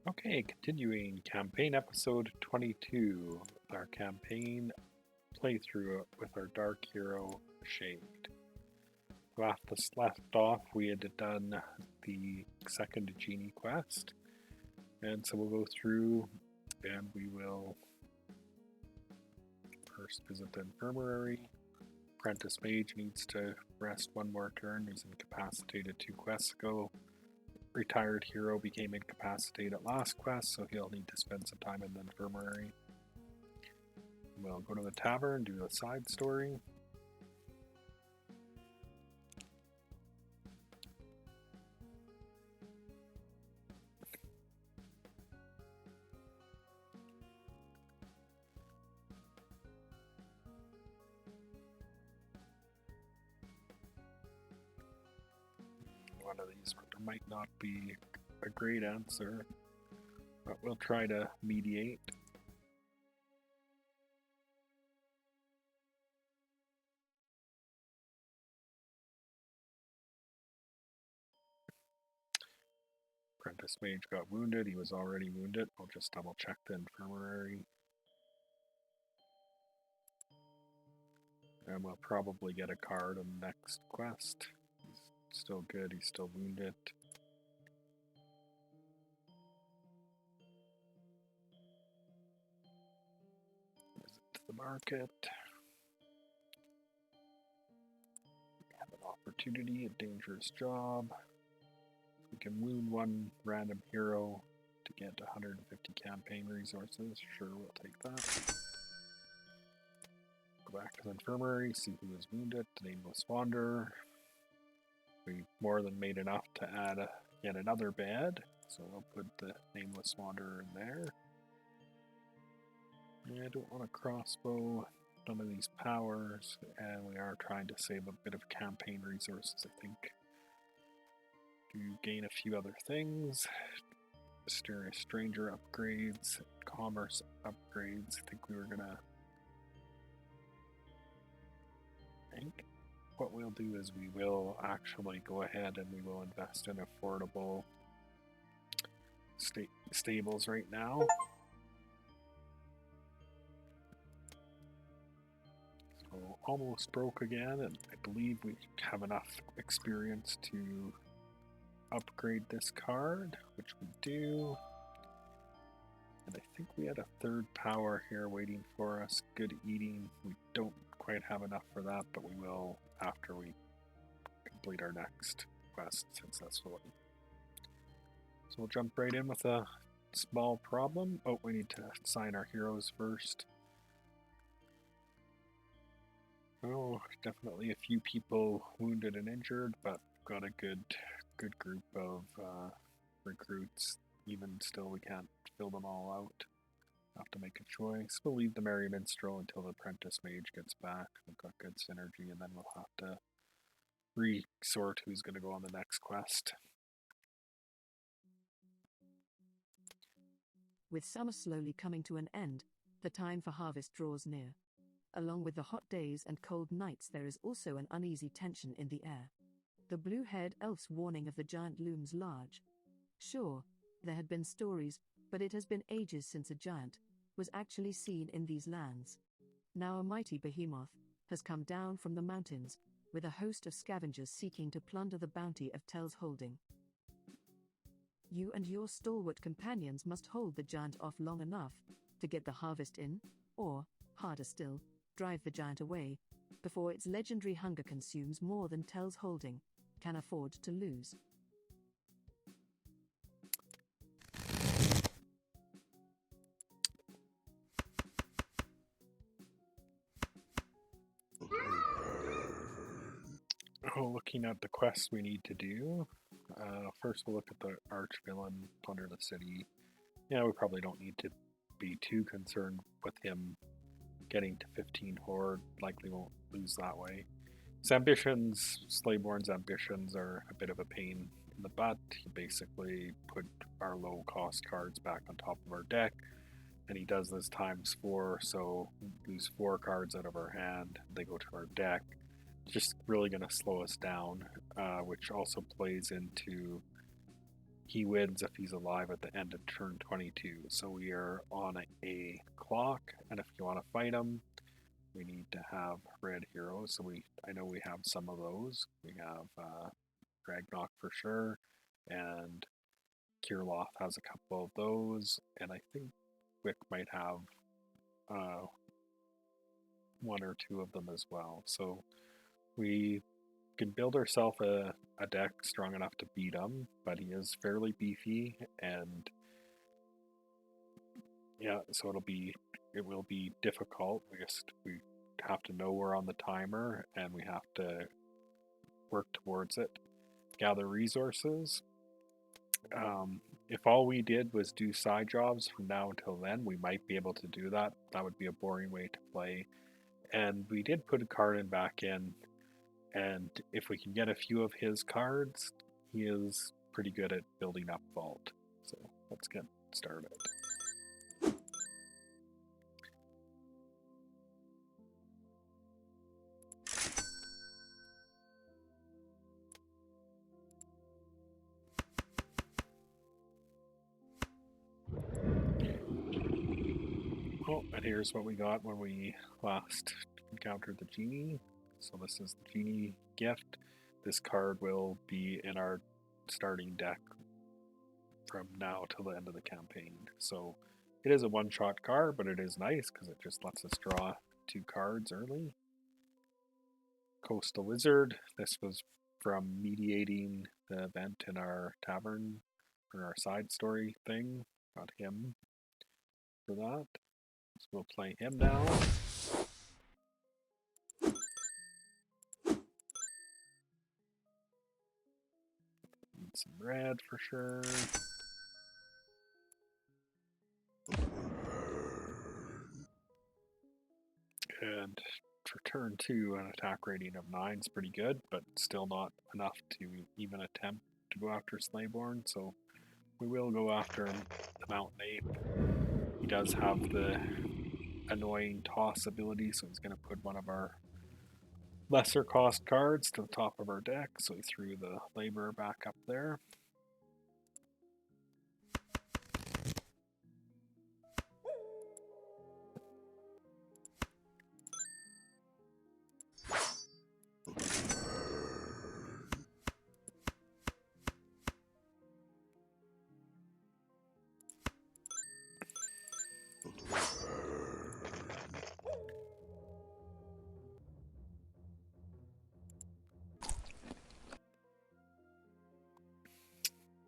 Okay, continuing campaign episode 22, our campaign playthrough with our dark hero Shade. Last off, we had done the second genie quest, and so we'll go through and we will first visit the infirmary. Apprentice Mage needs to rest one more turn. He's incapacitated 2 quests ago. Retired hero became incapacitated last quest, so he'll need to spend some time in the infirmary. We'll go to the tavern, do a side story. One of these might not be a great answer, but we'll try to mediate. Apprentice Mage got wounded. He was already wounded. I'll just double check the infirmary. And we'll probably get a card on the next quest. He's still good. He's still wounded. Visit the market. We have an opportunity, a dangerous job. We can wound one random hero to get 150 campaign resources. Sure, we'll take that. Go back to the infirmary, see who is wounded. The Nameless Wanderer. We more than made enough to add yet another bed, so we'll put the Nameless Wanderer in there. I don't want a crossbow, none of these powers, and we are trying to save a bit of campaign resources, I think. To gain a few other things. Mysterious Stranger upgrades, Commerce upgrades. I think we were gonna... what we'll do is we will actually go ahead and we will invest in affordable stables right now. So almost broke again, and I believe we have enough experience to upgrade this card, which we do. And I think we had a third power here waiting for us. Good eating. We don't quite have enough for that, but we will after we complete our next quest successfully. So we'll jump right in with a small problem. Oh, we need to assign our heroes first. Oh, definitely a few people wounded and injured, but got a good group of recruits. Even still, we can't fill them all out. Have to make a choice. We'll leave the Merry Minstrel until the Apprentice Mage gets back. We've got good synergy, and then we'll have to resort who's going to go on the next quest. With summer slowly coming to an end, the time for harvest draws near. Along with the hot days and cold nights, there is also an uneasy tension in the air. The blue-haired elf's warning of the giant looms large. Sure, there had been stories, but it has been ages since a giant was actually seen in these lands. Now a mighty behemoth has come down from the mountains, with a host of scavengers seeking to plunder the bounty of Tel's holding. You and your stalwart companions must hold the giant off long enough to get the harvest in, or, harder still, drive the giant away, before its legendary hunger consumes more than Tel's holding can afford to lose. Oh, looking at the quests we need to do. First we'll look at the arch-villain, plunder the city. Yeah, we probably don't need to be too concerned with him getting to 15 horde. Likely won't lose that way. His ambitions, Slayborn's ambitions, are a bit of a pain in the butt. He basically put our low cost cards back on top of our deck, and he does this times 4, so we lose 4 cards out of our hand. They go to our deck. It's just really going to slow us down, which also plays into he wins if he's alive at the end of turn 22. So we are on a clock, and if you want to fight him, we need to have red heroes. So I know we have some of those. We have Ragnarok for sure, and Kirloth has a couple of those, and I think Wick might have one or two of them as well. So we can build ourselves a deck strong enough to beat him, but he is fairly beefy, and yeah, so it will be difficult. We have to know we're on the timer, and we have to work towards it. Gather resources. If all we did was do side jobs from now until then, we might be able to do that. That would be a boring way to play. And we did put a card in back in, and if we can get a few of his cards, he is pretty good at building up vault. So let's get started. Oh, and here's what we got when we last encountered the genie. So this is the genie gift. This card will be in our starting deck from now till the end of the campaign. So it is a one-shot card, but it is nice because it just lets us draw 2 cards early. Coastal Wizard. This was from mediating the event in our tavern, or our side story thing. Got him for that. So we'll play him now. Need some red for sure. And for turn 2, an attack rating of 9 is pretty good, but still not enough to even attempt to go after Slayborn, so we will go after the Mountain Ape. He does have the annoying toss ability, so he's going to put one of our lesser cost cards to the top of our deck, so he threw the Laborer back up there.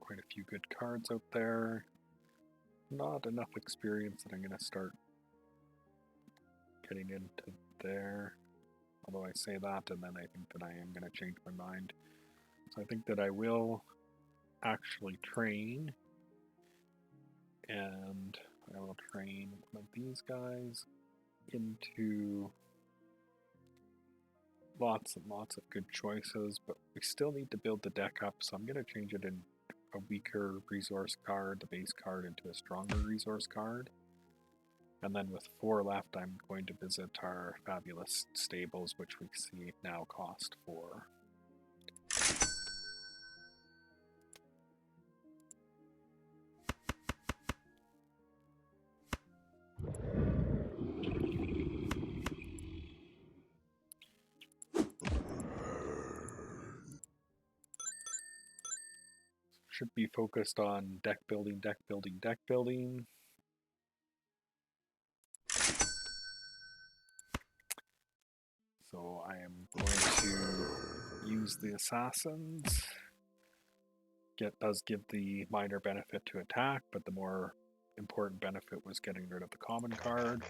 Quite a few good cards out there. Not enough experience that I'm going to start getting into there. Although I say that, and then I think that I am going to change my mind. So I think that I will actually train, and I will train one of these guys into lots and lots of good choices, but we still need to build the deck up, so I'm going to change it in a weaker resource card, the base card, into a stronger resource card. And then with 4 left, I'm going to visit our fabulous stables, which we see now cost 4. Should be focused on deck building, deck building, deck building. So I am going to use the assassins. Does give the minor benefit to attack, but the more important benefit was getting rid of the common card.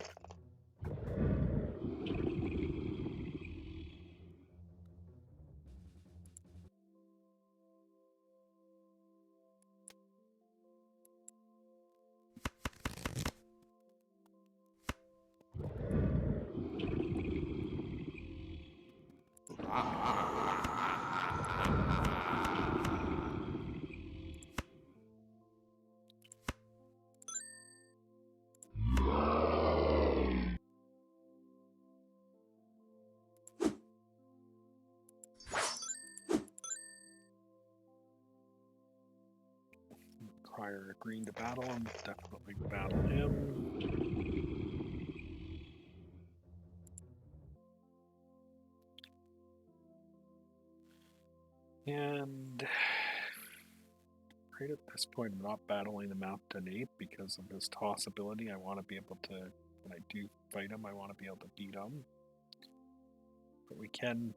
hire a green to battle him. Definitely battle him. And right at this point, I'm not battling the Mountain Ape because of his toss ability. I want to be able to, when I do fight him, I want to be able to beat him. But we can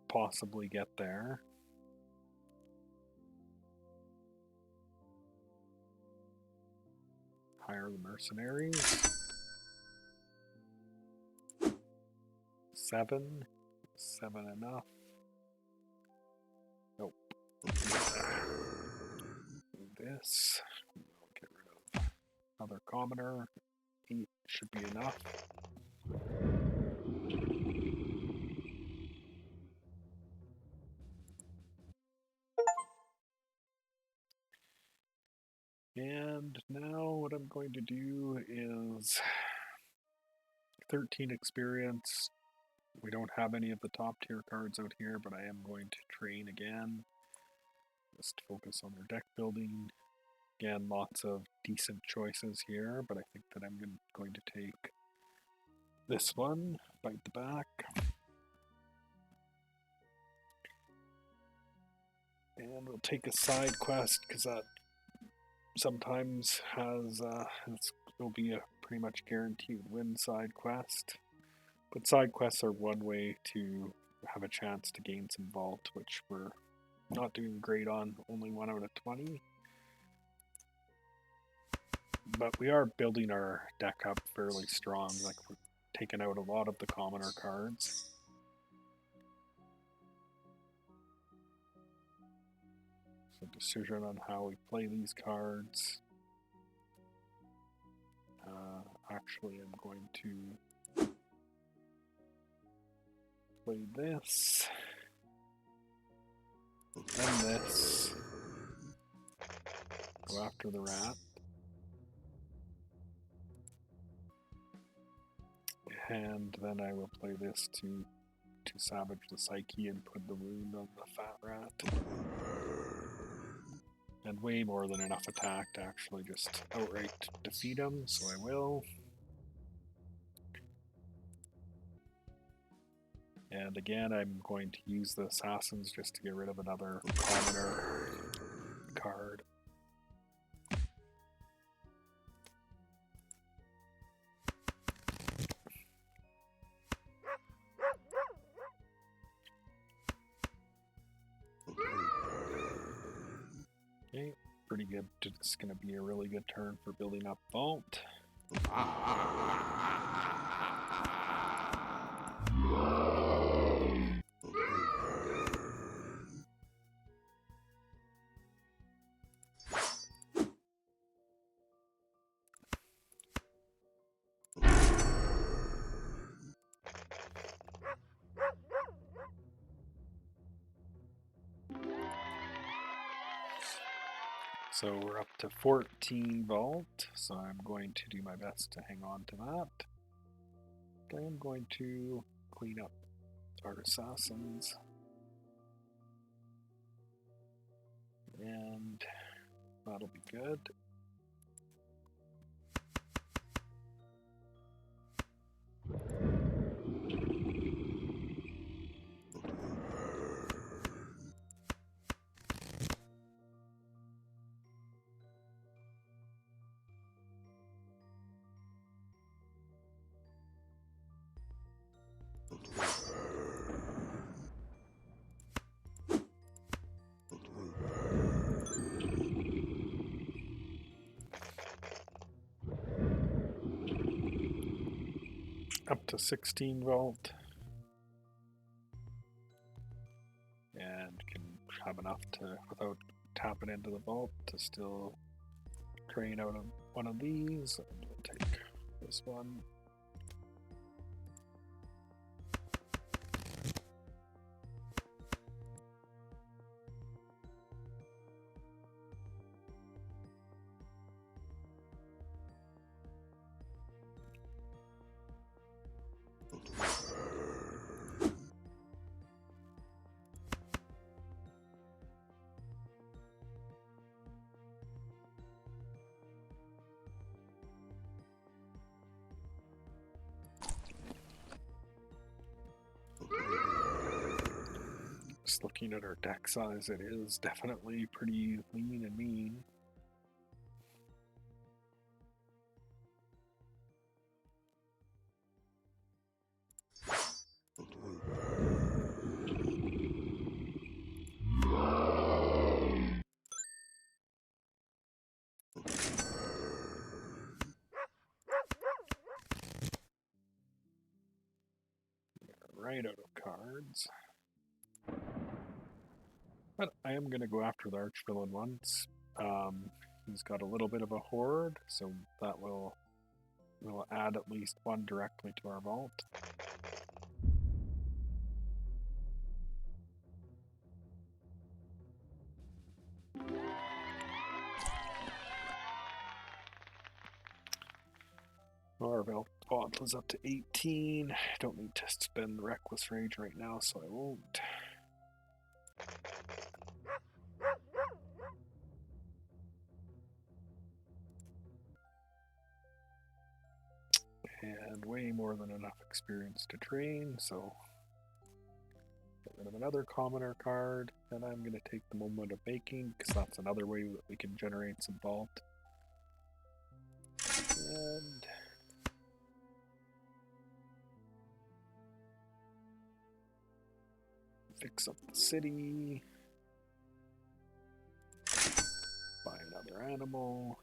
possibly get there. Hire the mercenaries. 7. 7 enough? Nope. This. I'll get rid of another commoner. 8 should be enough. And now what I'm going to do is 13 experience. We don't have any of the top tier cards out here, but I am going to train again. Just focus on their deck building. Again, lots of decent choices here, but I think that I'm going to take this one, Bite the Back. And we'll take a side quest, because that sometimes has, will be a pretty much guaranteed win side quest. But side quests are one way to have a chance to gain some vault, which we're not doing great on, only 1 out of 20. But we are building our deck up fairly strong, like we're taking out a lot of the commoner cards. So decision on how we play these cards. Actually, I'm going to play this, then this, go after the rat, and then I will play this to savage the psyche and put the wound on the fat rat. And way more than enough attack to actually just outright defeat him, so I will. And again, I'm going to use the assassins just to get rid of another commoner card. Okay, pretty good. It's going to be a really good turn for building up vault. So we're up to 14 vault, so I'm going to do my best to hang on to that. I am going to clean up our assassins. And that'll be good. Up to 16 vault. And can have enough to, without tapping into the vault, to still train out of one of these. And we'll take this one. Just looking at our deck size, it is definitely pretty lean and mean. Right out of cards. But I am going to go after the Archvillain once. He's got a little bit of a horde, so that will add at least one directly to our vault. Our vault was up to 18. Don't need to spend the Reckless Rage right now, so I won't. And way more than enough experience to train, so get rid of another commoner card, and I'm going to take the Moment of Making, because that's another way that we can generate some vault. And fix up the city. Buy another animal.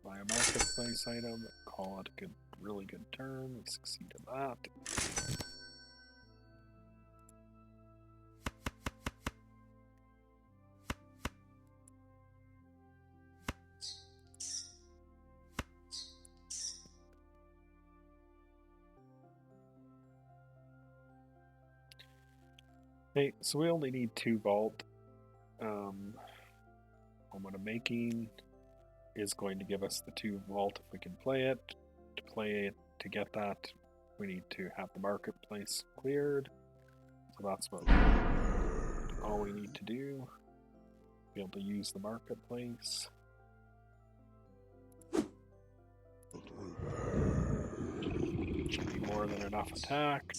Buy a marketplace item. Call it a really good turn. We succeed in that. Okay, so we only need 2 vault. Moment of Making is going to give us the 2 vault if we can play it. To get that, we need to have the marketplace cleared. So that's all we need to do. Be able to use the marketplace. Should be more than enough attack.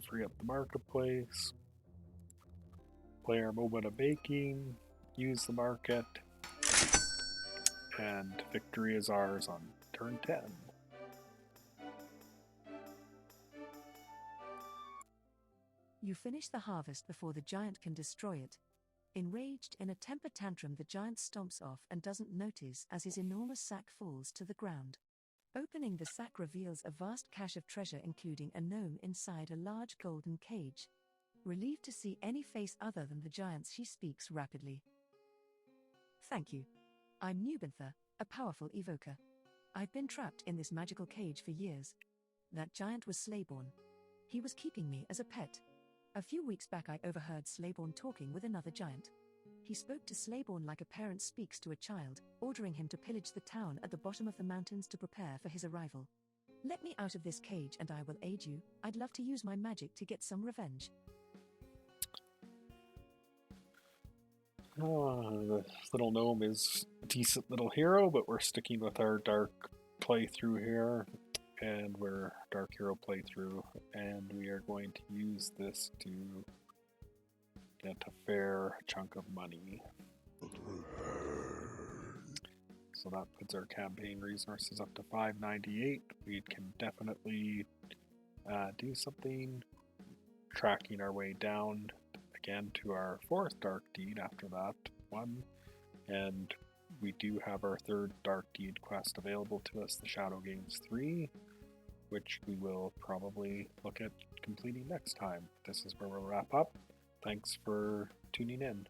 Free up the marketplace. Play our Moment of Making. Use the market. And victory is ours on turn 10. You finish the harvest before the giant can destroy it. Enraged, in a temper tantrum, the giant stomps off and doesn't notice as his enormous sack falls to the ground. Opening the sack reveals a vast cache of treasure, including a gnome inside a large golden cage. Relieved to see any face other than the giant's, she speaks rapidly. Thank you. I'm Nubintha, a powerful evoker. I've been trapped in this magical cage for years. That giant was Slayborn. He was keeping me as a pet. A few weeks back I overheard Slayborn talking with another giant. He spoke to Slayborn like a parent speaks to a child, ordering him to pillage the town at the bottom of the mountains to prepare for his arrival. Let me out of this cage and I will aid you. I'd love to use my magic to get some revenge. The little gnome is a decent little hero, but we're sticking with our dark playthrough here, and we're dark hero playthrough, and we are going to use this to get a fair chunk of money. So that puts our campaign resources up to 598. We can definitely do something, tracking our way down again to our 4th Dark Deed after that one, and we do have our 3rd Dark Deed quest available to us, the Shadow Games 3, which we will probably look at completing next time. This is where we'll wrap up. Thanks for tuning in.